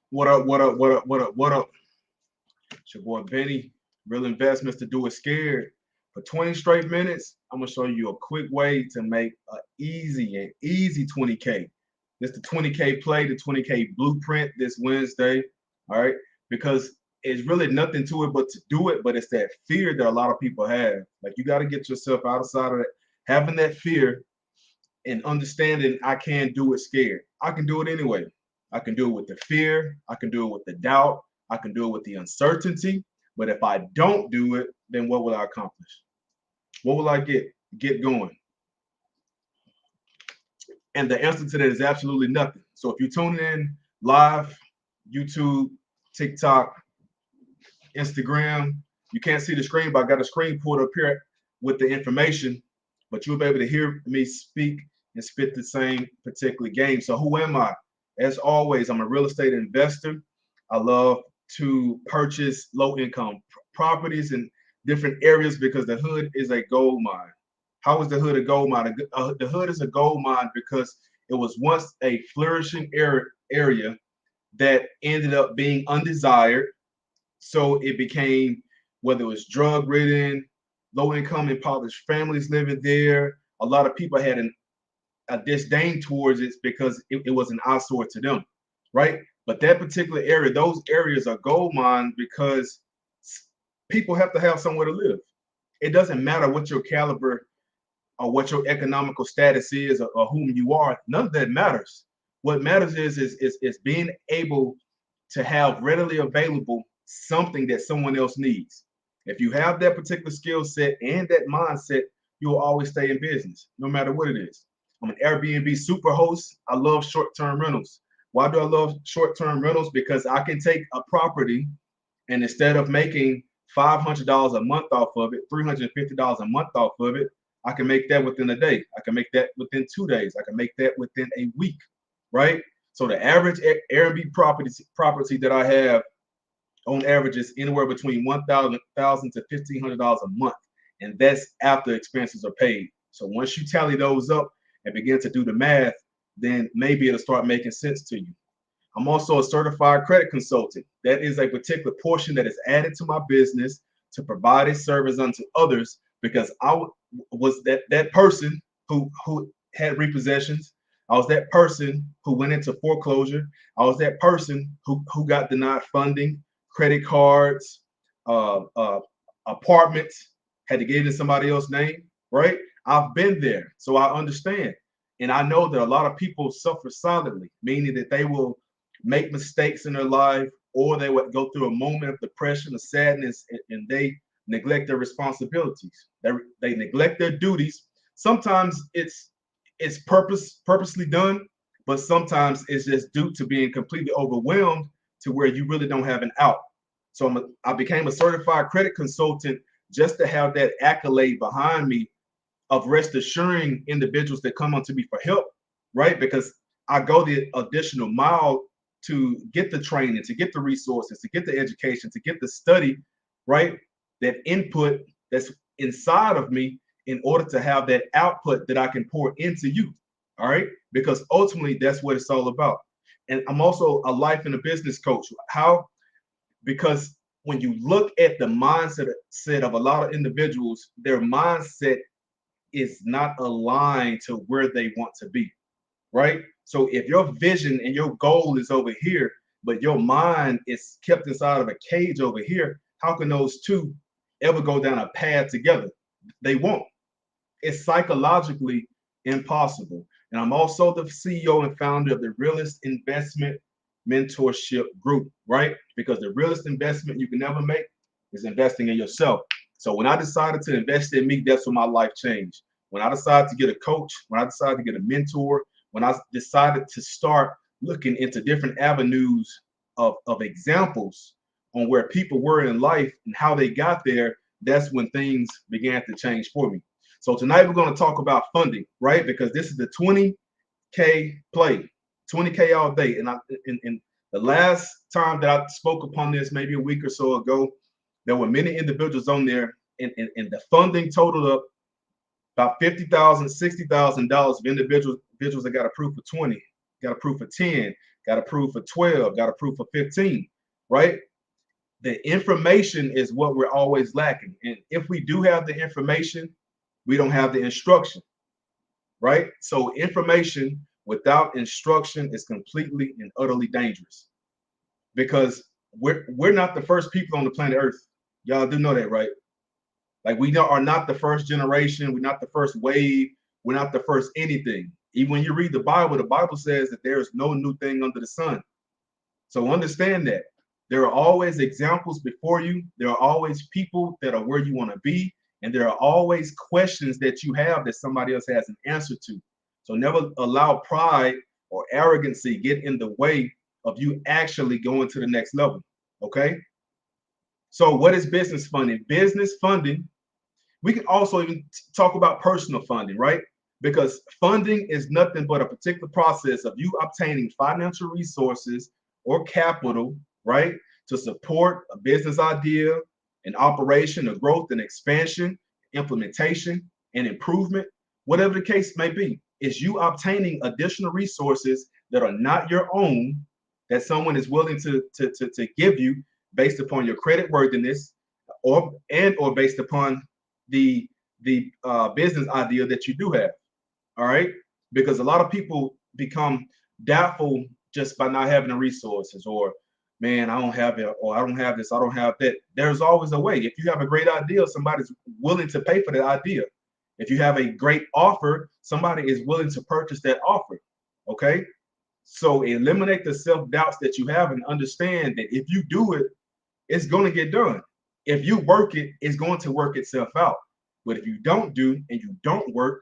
What up, what up, what up, what up, what up? It's your boy Benny. Real investments to do it scared. For 20 straight minutes, I'm gonna show you a quick way to make an easy 20K. This the 20K play, the 20K blueprint this Wednesday. All right, because it's really nothing to it but to do it, but it's that fear that a lot of people have. Like you got to get yourself outside of that, having that fear and understanding I can't do it scared. I can do it anyway. I can do it with the fear. I can do it with the doubt. I can do it with the uncertainty. But if I don't do it, then what will I accomplish? What will I get going? And the answer to that is absolutely nothing. So if you're tuning in live, YouTube, TikTok, Instagram, you can't see the screen, but I got a screen pulled up here with the information, but you'll be able to hear me speak and spit the same particular game. So who am I? As always, I'm a real estate investor. I love to purchase low income properties in different areas because the hood is a gold mine. How is the hood a gold mine? The hood is a gold mine because it was once a flourishing area that ended up being undesired. So it became, whether it was drug ridden, low income impoverished families living there, a lot of people had a disdain towards it because it was an eyesore to them, right? But that particular area, those areas are gold mines because people have to have somewhere to live. It doesn't matter what your caliber or what your economical status is or whom you are. None of that matters. What matters is being able to have readily available something that someone else needs. If you have that particular skill set and that mindset, you will always stay in business, no matter what it is. I'm an Airbnb super host. I love short-term rentals. Why do I love short-term rentals? Because I can take a property and instead of making $500 a month off of it, $350 a month off of it, I can make that within a day. I can make that within 2 days. I can make that within a week, right? So the average Airbnb property that I have on average is anywhere between $1,000 to $1,500 a month, and that's after expenses are paid. So once you tally those up and begin to do the math, then maybe it'll start making sense to you. I'm also a certified credit consultant. That is a particular portion that is added to my business to provide a service unto others because I was that person who had repossessions. I was that person who went into foreclosure. I was that person who got denied funding, credit cards, uh, apartments, had to get it in somebody else's name, right? I've been there, so I understand. And I know that a lot of people suffer silently, meaning that they will make mistakes in their life or they would go through a moment of depression or sadness and they neglect their responsibilities. They neglect their duties. Sometimes it's purposely done, but sometimes it's just due to being completely overwhelmed to where you really don't have an out. So I became a certified credit consultant just to have that accolade behind me of rest assuring individuals that come onto me for help, right? Because I go the additional mile to get the training, to get the resources, to get the education, to get the study, right? That input that's inside of me in order to have that output that I can pour into you, all right? Because ultimately, that's what it's all about. And I'm also a life and a business coach. How? Because when you look at the mindset of a lot of individuals, their mindset is not aligned to where they want to be, right? So if your vision and your goal is over here, but your mind is kept inside of a cage over here, how can those two ever go down a path together? They won't. It's psychologically impossible. And I'm also the CEO and founder of the Realist Investment Mentorship Group, right? Because the realest investment you can ever make is investing in yourself. So when I decided to invest in me, that's when my life changed. When I decided to get a coach, when I decided to get a mentor, when I decided to start looking into different avenues of examples on where people were in life and how they got there, that's when things began to change for me. So tonight we're going to talk about funding, right? Because this is the 20K play, 20K all day. And the last time that I spoke upon this, maybe a week or so ago, there were many individuals on there, and the funding totaled up about $50,000, $60,000 of individuals that got approved for 20 got approved for 10, got approved for 12, got approved for 15, right? The information is what we're always lacking. And if we do have the information, we don't have the instruction, right? So information without instruction is completely and utterly dangerous, because we're not the first people on the planet Earth. Y'all do know that, right? Like are not the first generation, we're not the first wave, we're not the first anything. Even when you read the Bible says that there is no new thing under the sun. So understand that there are always examples before you. There are always people that are where you want to be. And there are always questions that you have that somebody else has an answer to. So never allow pride or arrogancy get in the way of you actually going to the next level. Okay. So what is business funding? Business funding, we can also even talk about personal funding, right? Because funding is nothing but a particular process of you obtaining financial resources or capital, right, to support a business idea, an operation, a growth and expansion, implementation, and improvement, whatever the case may be. Is you obtaining additional resources that are not your own, that someone is willing to give you based upon your credit worthiness, or based upon the business idea that you do have. All right, because a lot of people become doubtful just by not having the resources, or man, I don't have it, or I don't have this, I don't have that. There's always a way. If you have a great idea, somebody's willing to pay for that idea. If you have a great offer, somebody is willing to purchase that offer. Okay, so eliminate the self-doubts that you have and understand that if you do it, it's going to get done. If you work it, it's going to work itself out. But if you don't do and you don't work,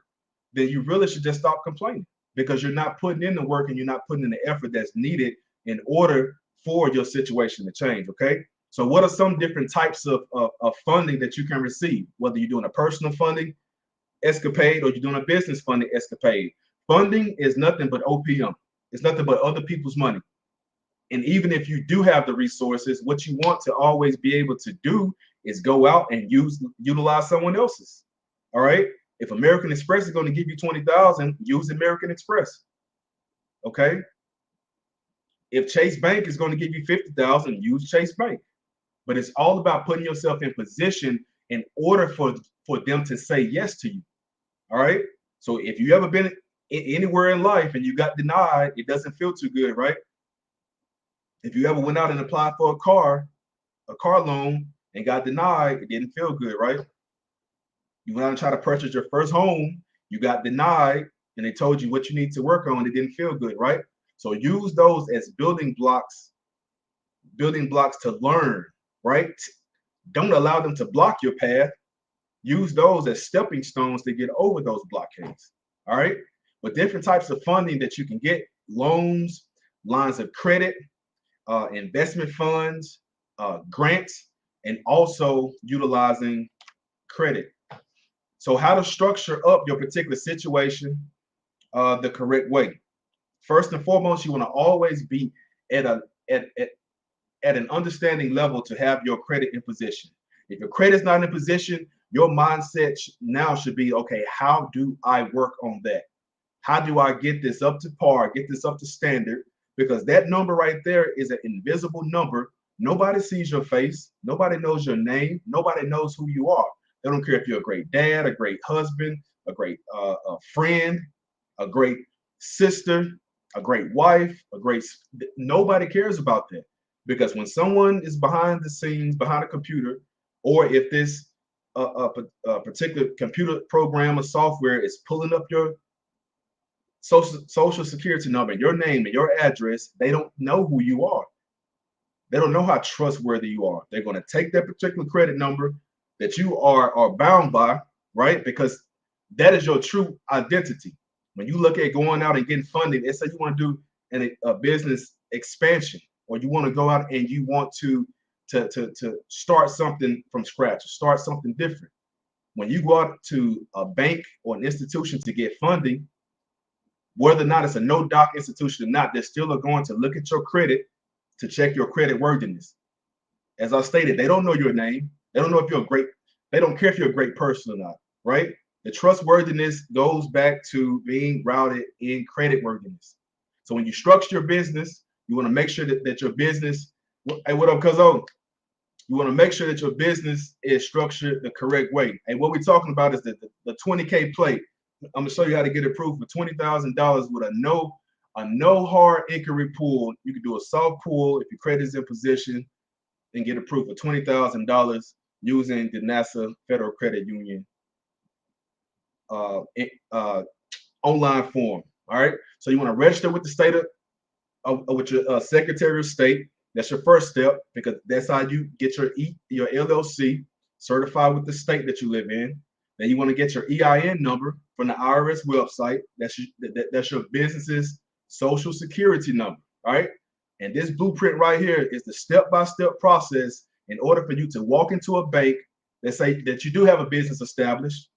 then you really should just stop complaining, because you're not putting in the work and you're not putting in the effort that's needed in order for your situation to change. Okay. So what are some different types of funding that you can receive, whether you're doing a personal funding escapade or you're doing a business funding escapade? Funding is nothing but OPM. It's nothing but other people's money. And even if you do have the resources, what you want to always be able to do is go out and utilize someone else's. All right. If American Express is going to give you 20,000, use American Express. Okay. If Chase Bank is going to give you 50,000, use Chase Bank. But it's all about putting yourself in position in order for them to say yes to you. All right. So if you ever been anywhere in life and you got denied, it doesn't feel too good, right? If you ever went out and applied for a car loan and got denied, it didn't feel good, right? You went out and tried to purchase your first home, you got denied, and they told you what you need to work on. It didn't feel good, right? So use those as building blocks to learn, right? Don't allow them to block your path. Use those as stepping stones to get over those blockades. All right. But different types of funding that you can get: loans, lines of credit, investment funds, grants, and also utilizing credit. So how to structure up your particular situation the correct way. First and foremost, you want to always be at an understanding level to have your credit in position. If your credit is not in position, your mindset now should be, okay, how do I work on that? How do I get this up to par, get this up to standard? Because that number right there is an invisible number. Nobody sees your face. Nobody knows your name. Nobody knows who you are. They don't care if you're a great dad, a great husband, a great a friend, a great sister, a great wife, nobody cares about that. Because when someone is behind the scenes, behind a computer, or if this a particular computer program or software is pulling up your social security number, your name and your address, they don't know who you are. They don't know how trustworthy you are. They're going to take that particular credit number that you are bound by, right? Because that is your true identity. When you look at going out and getting funding, let's say you want to do a business expansion, or you want to go out and you want to start something from scratch, or start something different. When you go out to a bank or an institution to get funding, whether or not it's a no-doc institution or not, they're still going to look at your credit to check your credit worthiness. As I stated, they don't know your name. They don't know if they don't care if you're a great person or not, right? The trustworthiness goes back to being routed in credit worthiness. So when you structure your business, you want to make sure that your business, hey, what up, cuzzo? You want to make sure that your business is structured the correct way. And what we're talking about is the 20K play. I'm gonna show you how to get approved for $20,000 with a no hard inquiry pool. You can do a soft pool if your credit is in position and get approved for $20,000 using the NASA Federal Credit Union uh, online form. All right. So you want to register with the state with your Secretary of State. That's your first step because that's how you get your LLC certified with the state that you live in. Then you want to get your EIN number from the IRS website. That's your business's social security number. All right. And this blueprint right here is the step-by-step process in order for you to walk into a bank. Let's say that you do have a business established.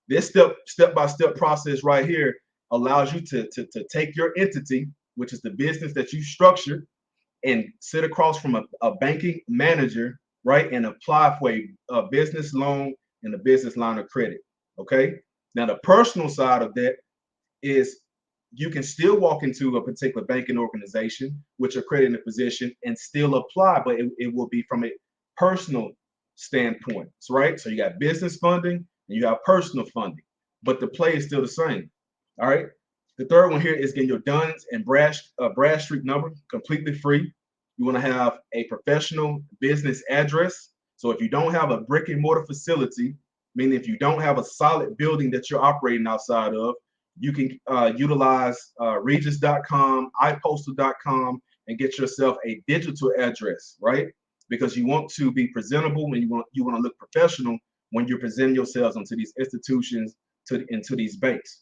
This step-by-step process right here allows you to take your entity, which is the business that you structured, and sit across from a banking manager, right, and apply for a business loan and a business line of credit. Okay. Now the personal side of that is you can still walk into a particular banking organization with your credit in a position and still apply, but it will be from a personal standpoint, right? So you got business funding and you got personal funding, but the play is still the same. All right. The third one here is getting your Duns and Bradstreet number completely free. You want to have a professional business address. So if you don't have a brick and mortar facility, meaning if you don't have a solid building that you're operating outside of, you can utilize Regis.com, ipostal.com, and get yourself a digital address, right? Because you want to be presentable when you want to look professional when you're presenting yourselves into these institutions, into these banks.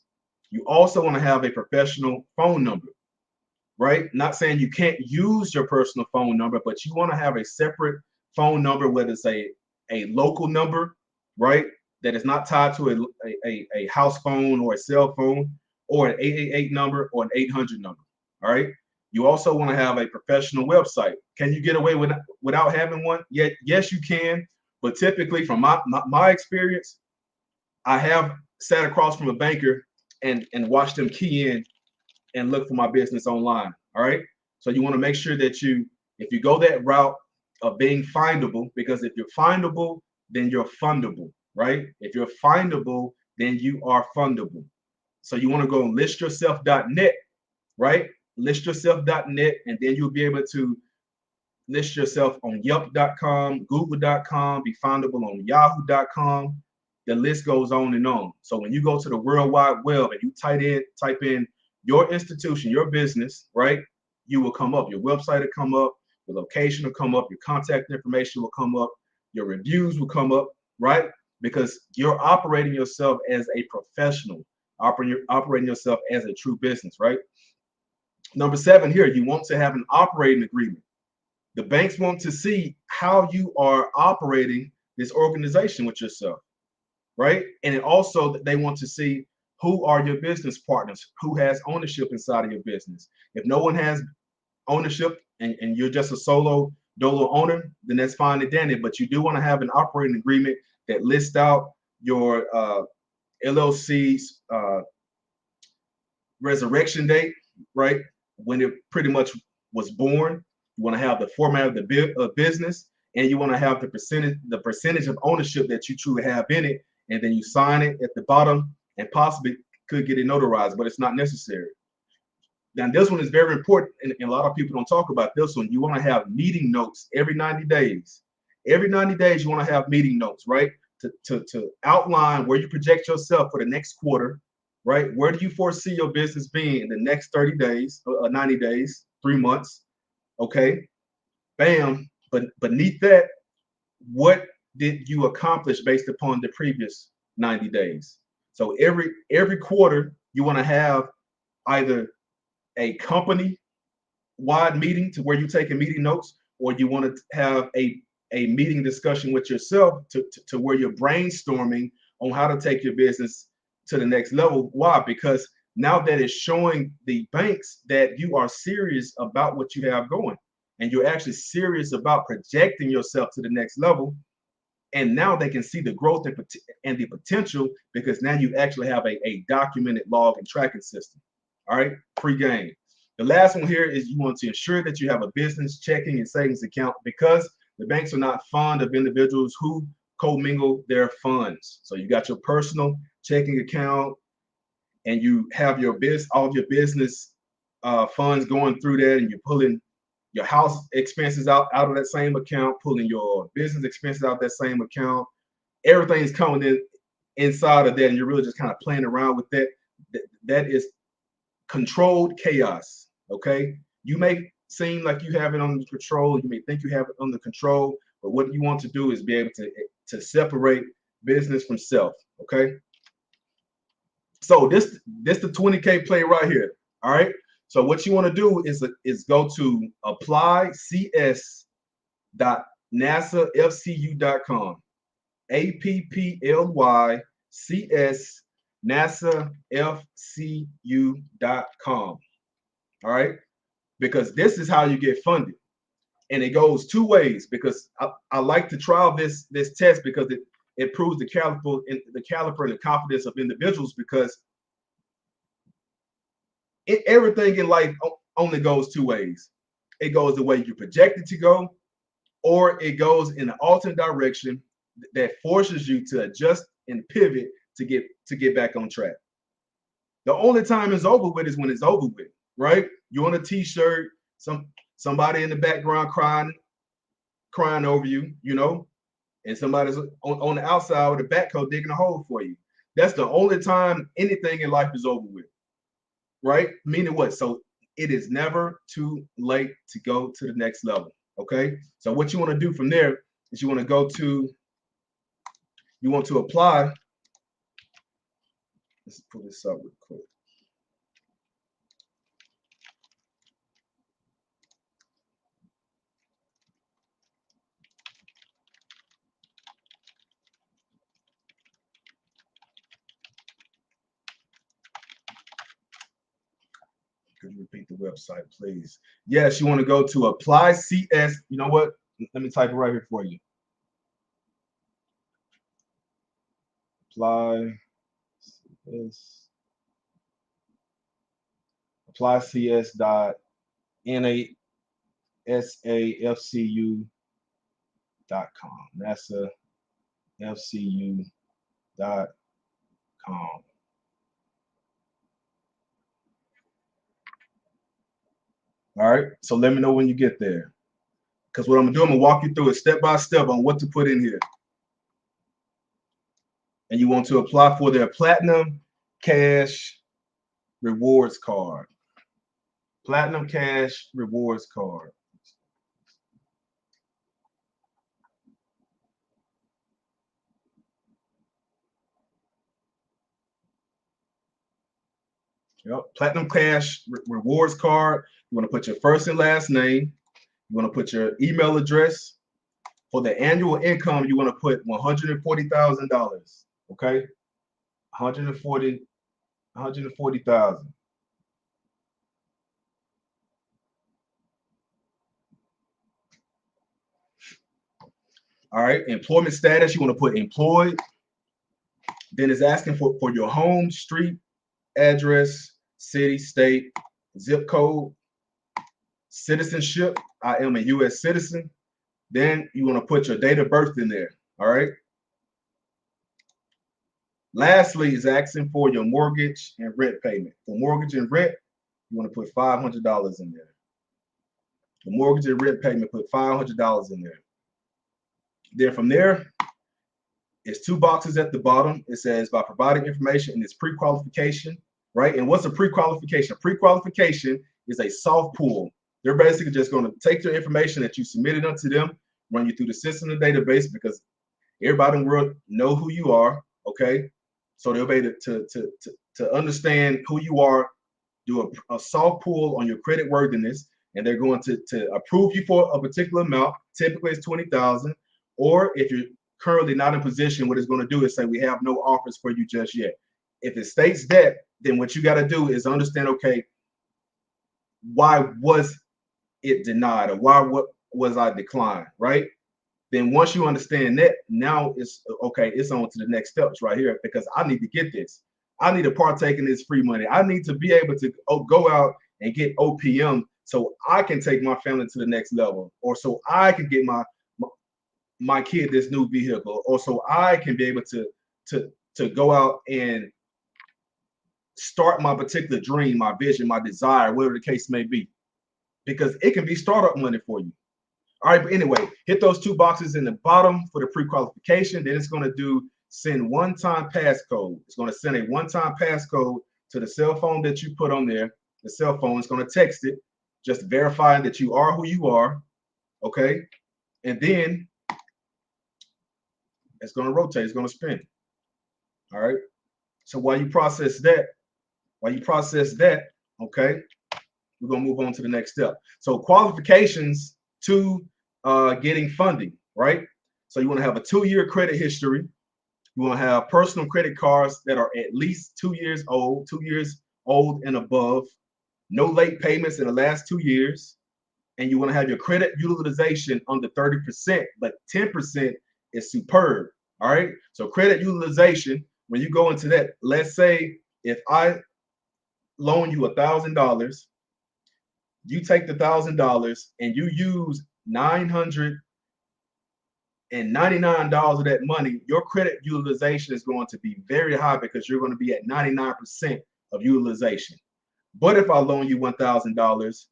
You also want to have a professional phone number, right? Not saying you can't use your personal phone number, but you want to have a separate phone number, whether it's a local number, right? That is not tied to a house phone or a cell phone or an 888 number or an 800 number. All right. You also want to have a professional website. Can you get away without having one? Yeah, yes, you can. But typically, from my experience, I have sat across from a banker and watched them key in and look for my business online. All right. So you want to make sure that if you go that route of being findable, because if you're findable, then you're fundable, right? If you're findable, then you are fundable. So you want to go on listyourself.net, right? Listyourself.net, and then you'll be able to list yourself on Yelp.com, Google.com, be findable on Yahoo.com. The list goes on and on. So when you go to the World Wide Web and you type in your institution, your business, right? You will come up. Your website will come up. Your location will come up. Your contact information will come up. Your reviews will come up, right? Because you're operating yourself as a professional, operating yourself as a true business, right? Number 7 here, you want to have an operating agreement. The banks want to see how you are operating this organization with yourself, right? And it also, they want to see who are your business partners, who has ownership inside of your business. If no one has ownership and you're just a solo dolo owner, then that's fine and dandy. But you do want to have an operating agreement that lists out your LLC's resurrection date, right? When it pretty much was born. You want to have the format of the business, and you want to have the percentage of ownership that you truly have in it, and then you sign it at the bottom, and possibly could get it notarized, but it's not necessary. Now, this one is very important, and a lot of people don't talk about this one. You want to have meeting notes every 90 days. Every 90 days, you want to have meeting notes, right? To outline where you project yourself for the next quarter, right? Where do you foresee your business being in the next 30 days, 90 days, 3 months? Okay, bam. But beneath that, what did you accomplish based upon the previous 90 days? So every quarter, you want to have either a company wide meeting to where you take a meeting notes, or you want to have a meeting discussion with yourself to where you're brainstorming on how to take your business to the next level. Why? Because now that is showing the banks that you are serious about what you have going, and you're actually serious about projecting yourself to the next level. And now they can see the growth and the potential, because now you actually have a documented log and tracking system. All right, free game. The last one here is you want to ensure that you have a business checking and savings account, because the banks are not fond of individuals who commingle their funds. So you got your personal checking account, and you have your all of your business funds going through that, and you're pulling your house expenses out of that same account, pulling your business expenses out of that same account. Everything's coming in inside of that, and you're really just kind of playing around with that. That is controlled chaos. Okay, you may seem like you have it under control, you may think you have it under control, but what you want to do is be able to separate business from self. Okay, so this the 20K play right here. All right, so what you want to do is go to applycs.nasafcu.com, APPLYCS NASAFCU.com. All right, because this is how you get funded, and it goes two ways. Because I like to trial this test, because it proves the caliber and the confidence of individuals, because everything in life only goes two ways. It goes the way you project it to go, or it goes in an alternate direction that forces you to adjust and pivot to get back on track. The only time it's over with is when it's over with, right? You're on a t-shirt, somebody in the background crying over you, and somebody's on the outside with a backhoe digging a hole for you. That's the only time anything in life is over with, right? Meaning what? So it is never too late to go to the next level. Okay, so what you want to do from there is you want to apply. Let's pull this up real quick. Could you repeat the website, please? Yes, you want to go to apply CS. You know what? Let me type it right here for you. Apply cs.nasafcu.com. nasafcu.com. All right, so let me know when you get there, because what I'm gonna do, I'm gonna walk you through it step by step on what to put in here. And you want to apply for their Platinum Cash Rewards Card. Platinum Cash Rewards Card. Yep. Platinum Cash Rewards Card. You want to put your first and last name. You want to put your email address. For the annual income, you want to put $140,000. Okay, 140,000. All right, employment status, you want to put employed. Then it's asking for your home, street, address, city, state, zip code. Citizenship, I am a U.S. citizen. Then you want to put your date of birth in there. All right. Lastly, is asking for your mortgage and rent payment. For mortgage and rent, you want to put $500 in there. The mortgage and rent payment, put $500 in there. Then from there, it's two boxes at the bottom. It says by providing information in this pre-qualification, right? And what's a pre-qualification? Pre-qualification is a soft pull. They're basically just going to take your information that you submitted unto them, run you through the system and database, because everybody in the world know who you are. Okay, so they'll be able to understand who you are, do a soft pull on your credit worthiness, and they're going to approve you for a particular amount. Typically, it's $20,000. Or if you're currently not in position, what it's going to do is say we have no offers for you just yet. If it states that, then what you got to do is understand, okay, why was it denied, or why was I declined, right? Then once you understand that, now it's okay, it's on to the next steps right here, because I need to get this. I need to partake in this free money. I need to be able to go out and get OPM so I can take my family to the next level, or so I can get my kid this new vehicle, or so I can be able to go out and start my particular dream, my vision, my desire, whatever the case may be, because it can be startup money for you. All right, but anyway, hit those two boxes in the bottom for the pre-qualification. Then it's going to do send one-time passcode. It's going to send a one-time passcode to the cell phone that you put on there. The cell phone is going to text it, just verifying that you are who you are. Okay, and then it's going to rotate. It's going to spin. All right. So while you process that, okay, we're going to move on to the next step. So qualifications to getting funding, right? So you want to have a 2-year credit history. You want to have personal credit cards that are at least 2 years old, 2 years old and above, no late payments in the last 2 years. And you want to have your credit utilization under 30%, but 10% is superb. All right. So credit utilization, when you go into that, let's say if I loan you $1,000, you take the $1,000 and you use $999 of that money, your credit utilization is going to be very high because you're going to be at 99% of utilization. But if I loan you $1,000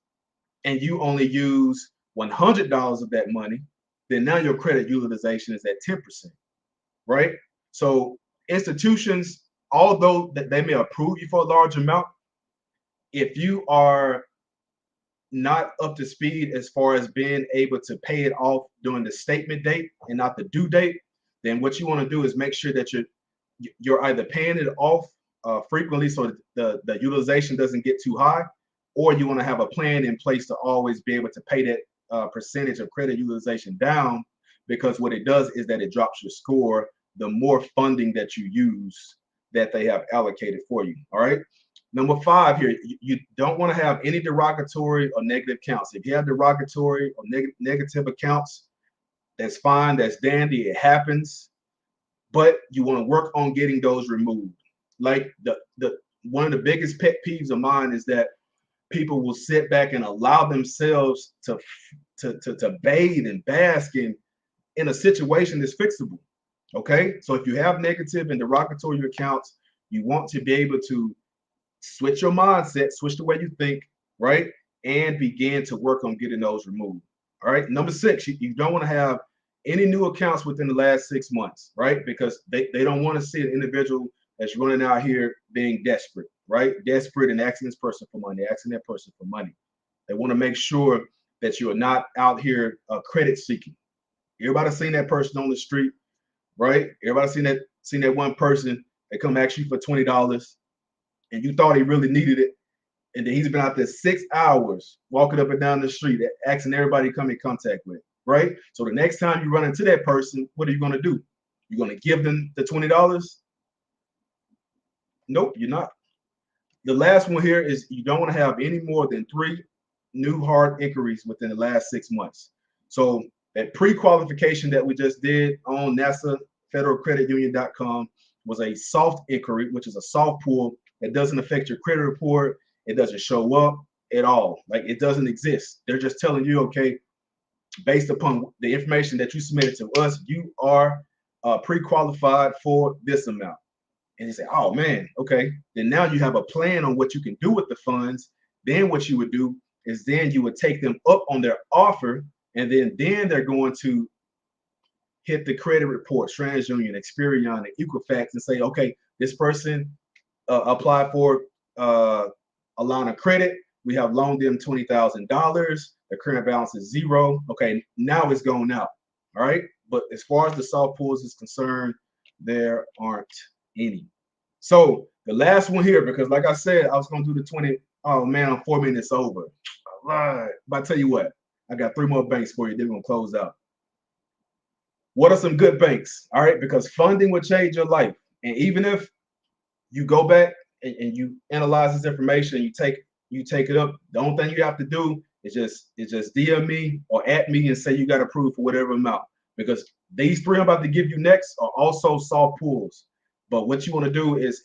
and you only use $100 of that money, then now your credit utilization is at 10%, right? So institutions, although that they may approve you for a large amount, if you are not up to speed as far as being able to pay it off during the statement date and not the due date, then what you want to do is make sure that you're either paying it off frequently so the utilization doesn't get too high, or you want to have a plan in place to always be able to pay that percentage of credit utilization down, because what it does is that it drops your score the more funding that you use that they have allocated for you. All right. Number 5 here, you don't want to have any derogatory or negative accounts. If you have derogatory or negative accounts, that's fine, that's dandy, it happens. But you want to work on getting those removed. Like the one of the biggest pet peeves of mine is that people will sit back and allow themselves to bathe and bask in a situation that's fixable. Okay, so if you have negative and derogatory accounts, you want to be able to switch your mindset, switch the way you think, right? And begin to work on getting those removed. All right. Number 6, you don't want to have any new accounts within the last 6 months, right? Because they don't want to see an individual that's running out here being desperate, right? Desperate and asking this person for money, asking that person for money. They want to make sure that you're not out here credit seeking. Everybody seen that person on the street, right? Everybody seen that one person that come ask you for $20 and you thought he really needed it. And then he's been out there 6 hours walking up and down the street asking everybody to come in contact with, right? So the next time you run into that person, what are you going to do? You're going to give them the $20? Nope, you're not. The last one here is you don't want to have any more than 3 new hard inquiries within the last 6 months. So that pre-qualification that we just did on NASA federalcreditunion.com was a soft inquiry, which is a soft pull. It doesn't affect your credit report. It doesn't show up at all. Like, it doesn't exist. They're just telling you, okay, based upon the information that you submitted to us, you are pre-qualified for this amount. And you say, oh man, okay. Then now you have a plan on what you can do with the funds. Then what you would do is then you would take them up on their offer, and then they're going to hit the credit reports, TransUnion, Experian, and Equifax, and say, okay, this person applied for a line of credit. We have loaned them $20,000. Their current balance is 0. Okay, now it's going out. All right. But as far as the soft pulls is concerned, there aren't any. So the last one here, because like I said, I was going to do the 20. Oh man, I'm 4 minutes over. All right. But I tell you what, I got 3 more banks for you. They're going to close out. What are some good banks? All right. Because funding will change your life. And even if you go back and you analyze this information and you take it up, the only thing you have to do is just DM me or at me and say you got approved for whatever amount. Because these 3 I'm about to give you next are also soft pulls. But what you want to do is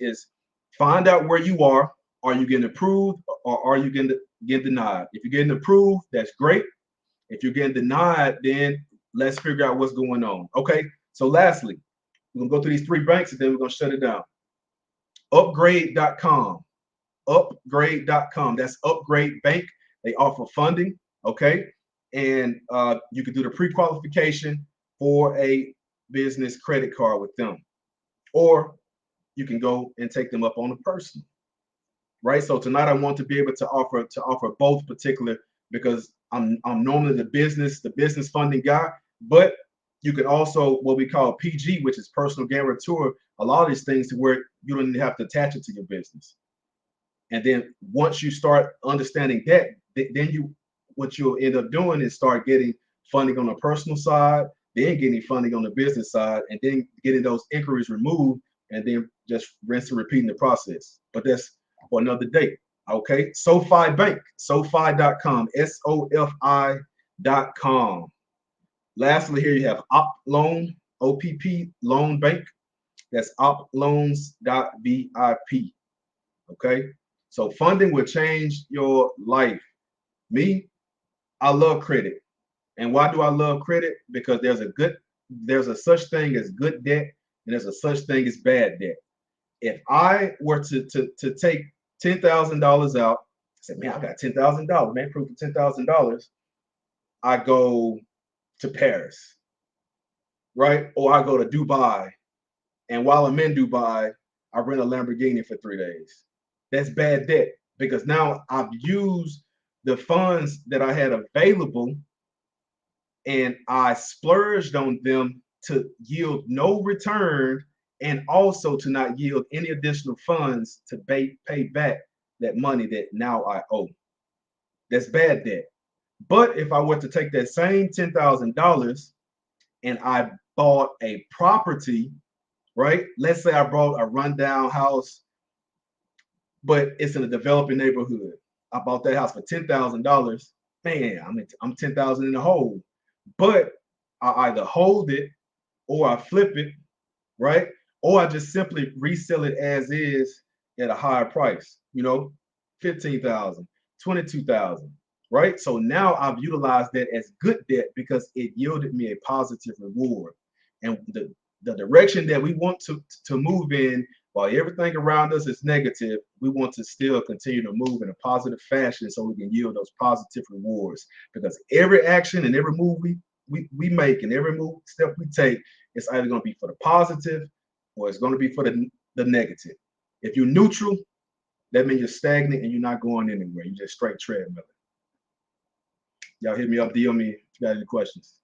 find out where you are. Are you getting approved, or are you get denied. If you're getting approved, that's great. If you're getting denied, then let's figure out what's going on. Okay. So lastly, we're gonna go through these 3 banks and then we're gonna shut it down. Upgrade.com. Upgrade.com. That's Upgrade Bank. They offer funding. Okay. And you can do the pre-qualification for a business credit card with them. Or you can go and take them up on a personal. Right. So tonight I want to be able to offer both particular, because I'm normally the business funding guy, but you can also what we call PG, which is personal guarantor, a lot of these things to where you don't even have to attach it to your business. And then once you start understanding that, then what you'll end up doing is start getting funding on the personal side, then getting funding on the business side, and then getting those inquiries removed, and then just rinse and repeating the process. But that's for another day. Okay. SoFi Bank, SoFi.com, SoFi.com. Lastly, here you have OppLoan, OPP Loan Bank. That's OppLoans.VIP. Okay. So funding will change your life. Me, I love credit. And why do I love credit? Because there's a such thing as good debt, and there's a such thing as bad debt. If I were to take $10,000 out, I said, man, I got $10,000, man, proof of $10,000. I go to Paris, right? Or I go to Dubai. And while I'm in Dubai, I rent a Lamborghini for 3 days. That's bad debt, because now I've used the funds that I had available and I splurged on them to yield no return, and also to not yield any additional funds to pay back that money that now I owe. That's bad debt. But if I were to take that same $10,000 and I bought a property, right? Let's say I bought a rundown house, but it's in a developing neighborhood. I bought that house for $10,000. Man, I'm 10,000 in the hole. But I either hold it or I flip it, right? Or I just simply resell it as is at a higher price, 15,000, 22,000, right? So now I've utilized that as good debt because it yielded me a positive reward. And the direction that we want to move in, while everything around us is negative, we want to still continue to move in a positive fashion so we can yield those positive rewards. Because every action and every move we make and every step we take, it's either going to be for the positive or it's going to be for the negative. If you're neutral, that means you're stagnant and you're not going anywhere. You're just straight treadmill. Y'all hit me up, DM me if you got any questions.